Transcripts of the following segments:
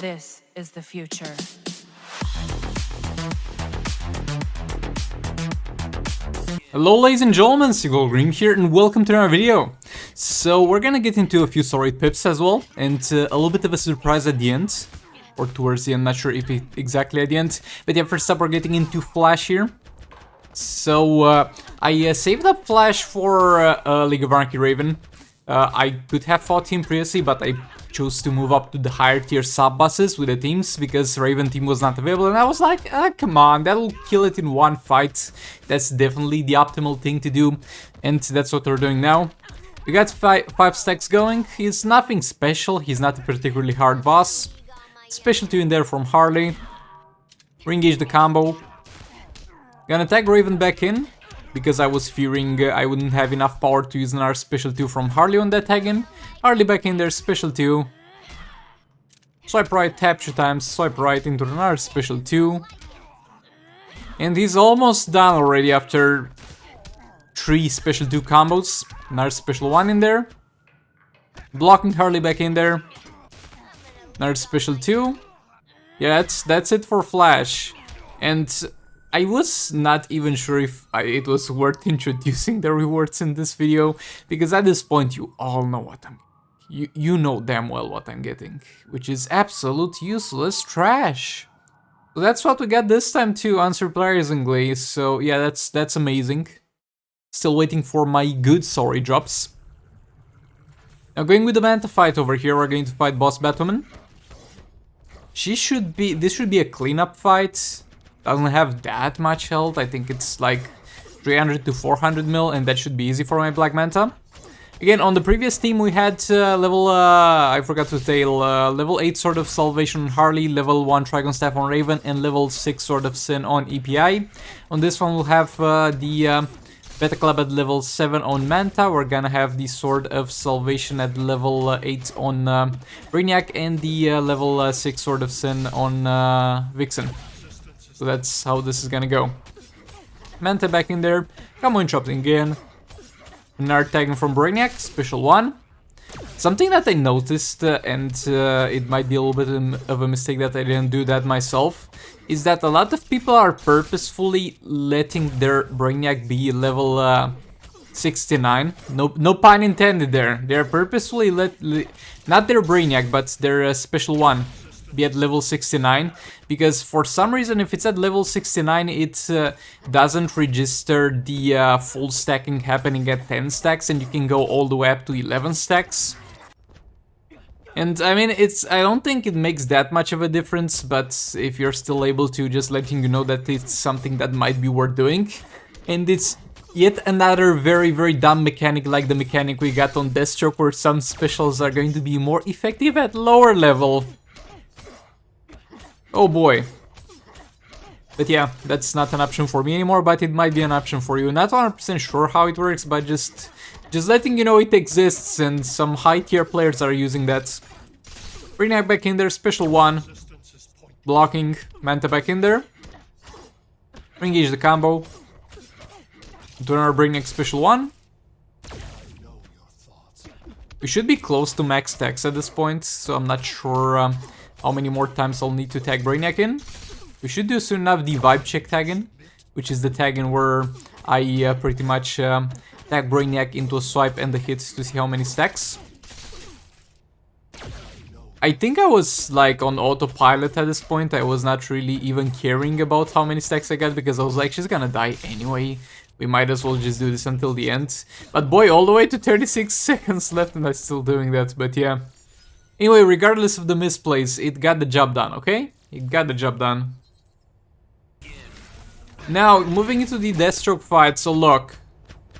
This is the future. Hello ladies and gentlemen, Seagull Green here and welcome to another video. So we're gonna get into a few solid pips as well and a little bit of a surprise at the end. Or towards the end, not sure if exactly at the end. But yeah, first up we're getting into Flash here. So I saved up Flash for League of Anarchy Raven. I could have fought him previously, but I chose to move up to the higher tier sub-bosses with the teams because Raven team was not available, and I was like, come on, that'll kill it in one fight. That's definitely the optimal thing to do, and that's what we're doing now. We got five stacks going. He's nothing special, he's not a particularly hard boss. Special 2 in there from Harley. Re-engage the combo. Gonna tag Raven back in, because I was fearing I wouldn't have enough power to use another special 2 from Harley on that tag in. Harley back in there, special 2. Swipe right, tap 2 times, swipe right into another special 2. And he's almost done already after 3 special 2 combos. Another special 1 in there. Blocking Harley back in there. Another special 2. Yeah, that's it for Flash. And I was not even sure if it was worth introducing the rewards in this video, because at this point you all know what you know damn well what I'm getting, which is absolute useless trash. So that's what we got this time too, unsurprisingly. So yeah, that's amazing. Still waiting for my good sorry drops. Now going with the Manta fight over here, we're going to fight Boss Batwoman. This should be a cleanup fight. Doesn't have that much health. I think it's like 300 to 400 mil, and that should be easy for my Black Manta. Again, on the previous team we had I forgot to tell, level 8 Sword of Salvation on Harley, level 1 Trigon Staff on Raven, and level 6 Sword of Sin on EPI. On this one we'll have the Beta Club at level 7 on Manta. We're gonna have the Sword of Salvation at level 8 on Brainiac, and the level 6 Sword of Sin on Vixen. So that's how this is gonna go. Manta back in there. Combo interrupting again. Another tagging from Brainiac, special 1. Something that I noticed, and it might be a little bit of a mistake that I didn't do that myself, is that a lot of people are purposefully letting their Brainiac be level 69. No pun intended there. They're purposefully not their Brainiac, but their special 1 be at level 69, because for some reason if it's at level 69 it doesn't register the full stacking happening at 10 stacks, and you can go all the way up to 11 stacks. And I mean, I don't think it makes that much of a difference, but if you're still able to, just letting you know that it's something that might be worth doing. And it's yet another very, very dumb mechanic, like the mechanic we got on Deathstroke, where some specials are going to be more effective at lower level. Oh boy. But yeah, that's not an option for me anymore, but it might be an option for you. Not 100% sure how it works, but just letting you know it exists, and some high tier players are using that. Brainiac back in there, special 1. Blocking, Manta back in there. Engage the combo. Do another Brainiac special 1. We should be close to max stacks at this point, so I'm not sure how many more times I'll need to tag Brainiac in. We should do soon enough the vibe check tag in, which is the tag in where I pretty much tag Brainiac into a swipe and the hits to see how many stacks. I think I was like on autopilot at this point. I was not really even caring about how many stacks I got, because I was like, she's gonna die anyway. We might as well just do this until the end. But boy, all the way to 36 seconds left and I'm still doing that, but yeah. Anyway, regardless of the misplays, it got the job done, okay? It got the job done. Now, moving into the Deathstroke fight, so look.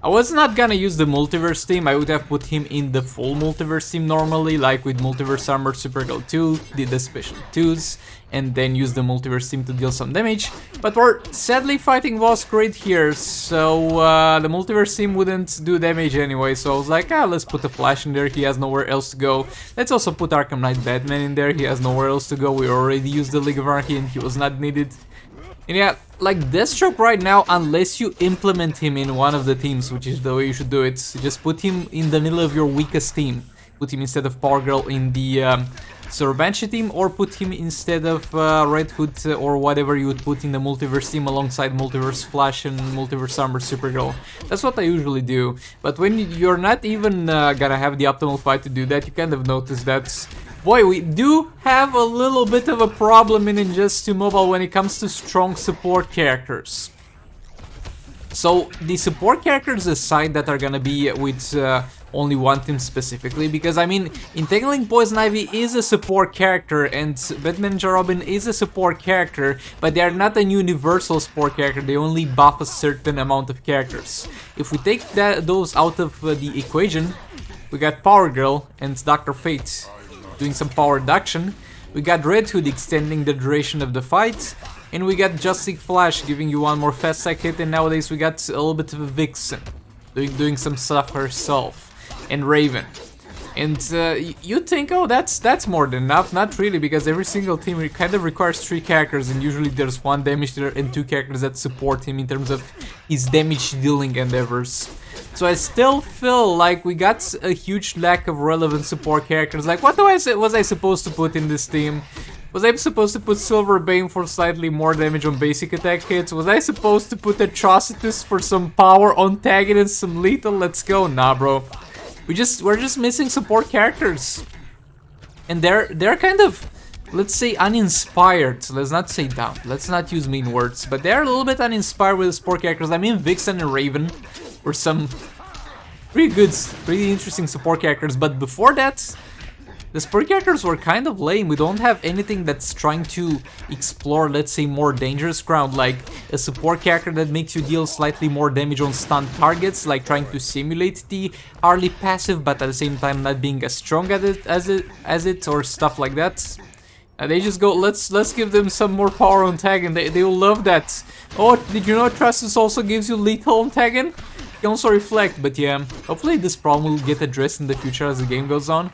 I was not gonna use the Multiverse team. I would have put him in the full Multiverse team normally, like with Multiverse Armor, Supergirl 2, did the special 2s, and then use the Multiverse team to deal some damage. But we're sadly fighting Boss Great here, so the Multiverse team wouldn't do damage anyway, so I was like, let's put a Flash in there, he has nowhere else to go. Let's also put Arkham Knight Batman in there, he has nowhere else to go, we already used the League of Anarchy and he was not needed. And yeah, like Deathstroke right now, unless you implement him in one of the teams, which is the way you should do it, just put him in the middle of your weakest team. Put him instead of Power Girl in the So Banshee team, or put him instead of Red Hood or whatever you would put in the Multiverse team alongside Multiverse Flash and Multiverse Armor Supergirl. That's what I usually do. But when you're not even gonna have the optimal fight to do that, you kind of notice that, boy, we do have a little bit of a problem in Injustice Mobile when it comes to strong support characters. So the support characters aside that are gonna be with only one team specifically, because I mean, Entangling Poison Ivy is a support character and Batman Ninja Robin is a support character, but they are not a universal support character, they only buff a certain amount of characters. If we take those out of the equation, we got Power Girl and Dr. Fate doing some power reduction, we got Red Hood extending the duration of the fight, and we got Justice Flash giving you one more fast attack hit, and nowadays we got a little bit of a Vixen doing some stuff herself, and Raven. And you'd think, oh, that's more than enough. Not really, because every single team kind of requires 3 characters, and usually there's 1 damage dealer and 2 characters that support him in terms of his damage dealing endeavors. So I still feel like we got a huge lack of relevant support characters. Like, what was I supposed to put in this team? Was I supposed to put Silver Bane for slightly more damage on basic attack hits? Was I supposed to put Atrocitus for some power on tagging and some lethal? Let's go. Nah, bro. We're just missing support characters. And they're kind of, let's say, uninspired. Let's not say dumb. Let's not use mean words. But they're a little bit uninspired with the support characters. I mean, Vixen and Raven were some pretty good, pretty interesting support characters. But before that, the support characters were kind of lame. We don't have anything that's trying to explore, let's say, more dangerous ground, like a support character that makes you deal slightly more damage on stunned targets, like trying to simulate the Harley passive, but at the same time not being as strong at it as it, or stuff like that. They just go, let's give them some more power on tag, and they will love that. Oh, did you know Trustus also gives you lethal on tagging? You can also reflect, but yeah, hopefully this problem will get addressed in the future as the game goes on.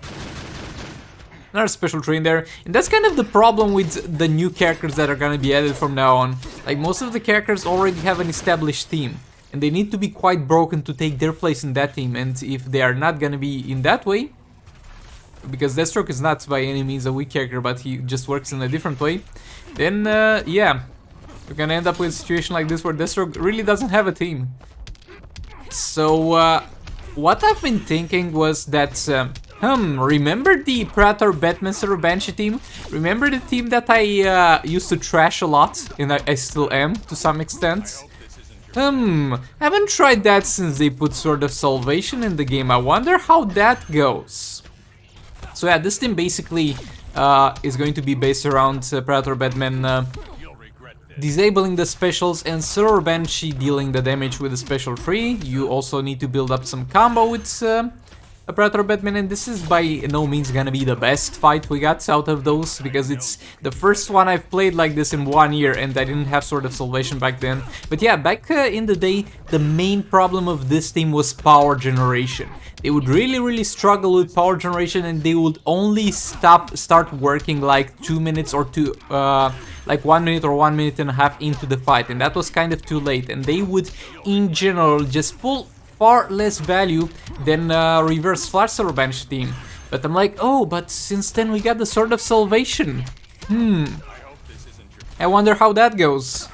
Another special train there, and that's kind of the problem with the new characters that are gonna be added from now on. Like, most of the characters already have an established team, and they need to be quite broken to take their place in that team, and if they are not gonna be in that way, because Deathstroke is not by any means a weak character, but he just works in a different way, then yeah, we're gonna end up with a situation like this where Deathstroke really doesn't have a team. So what I've been thinking was that remember the Predator Batman Banshee team? Remember the team that I used to trash a lot, and I still am to some extent? Haven't tried that since they put Sword of Salvation in the game. I wonder how that goes. So yeah, this team basically is going to be based around Predator Batman disabling the specials and Silver Banshee dealing the damage with the special 3. You also need to build up some combo with a Predator Batman, and this is by no means gonna be the best fight we got out of those, because it's the first one I've played like this in 1 year, and I didn't have Sword of Salvation back then. But yeah, back in the day, the main problem of this team was power generation. They would really struggle with power generation, and they would only start working like 2 minutes or like 1 minute or 1 minute and a half into the fight, and that was kind of too late, and they would in general just pull far less value than Reverse Flash Silver Banshee team. But I'm like, oh, but since then we got the Sword of Salvation. I wonder how that goes.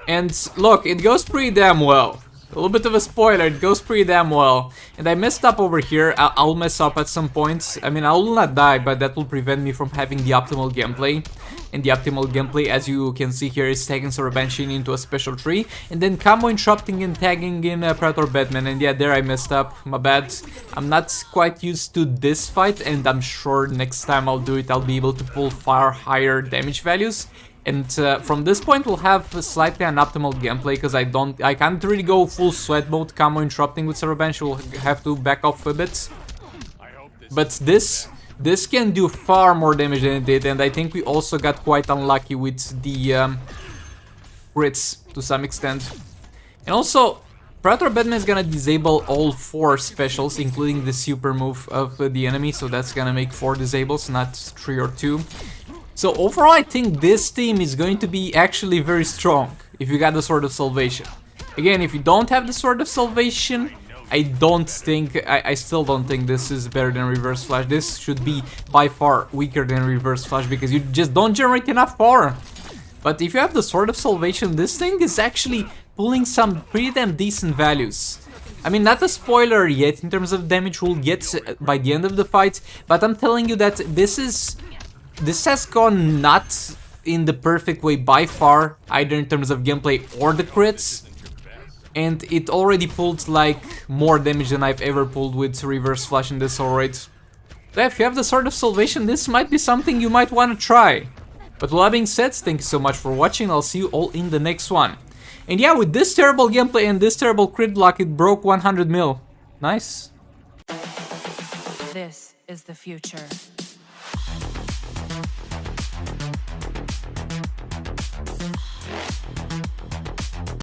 And look, it goes pretty damn well. A little bit of a spoiler, it goes pretty damn well. And I messed up over here. I'll mess up at some points. I mean, I will not die, but that will prevent me from having the optimal gameplay. And the optimal gameplay, as you can see here, is tagging Silver Banshee into a special tree, and then combo interrupting and tagging in Predator Batman. And yeah, there I messed up, my bad. I'm not quite used to this fight, and I'm sure next time I'll do it, I'll be able to pull far higher damage values. And from this point we'll have a slightly unoptimal gameplay, because I can't really go full sweat mode combo interrupting with Silver Banshee. We'll have to back off a bit. But this can do far more damage than it did, and I think we also got quite unlucky with the crits to some extent. And also, Predator Batman is gonna disable all 4 specials, including the super move of the enemy, so that's gonna make 4 disables, not 3 or 2. So overall, I think this team is going to be actually very strong if you got the Sword of Salvation. Again, if you don't have the Sword of Salvation, I still don't think this is better than Reverse Flash. This should be by far weaker than Reverse Flash because you just don't generate enough power. But if you have the Sword of Salvation, this thing is actually pulling some pretty damn decent values. I mean, not a spoiler yet in terms of damage we'll get by the end of the fight, but I'm telling you that this has gone not in the perfect way by far, either in terms of gameplay or the crits, and it already pulled like more damage than I've ever pulled with Reverse Flash in this alright. If you have the Sword of Salvation, this might be something you might want to try. But with that being said, thank you so much for watching, I'll see you all in the next one. And yeah, with this terrible gameplay and this terrible crit block, it broke 100 mil. Nice. This is the future.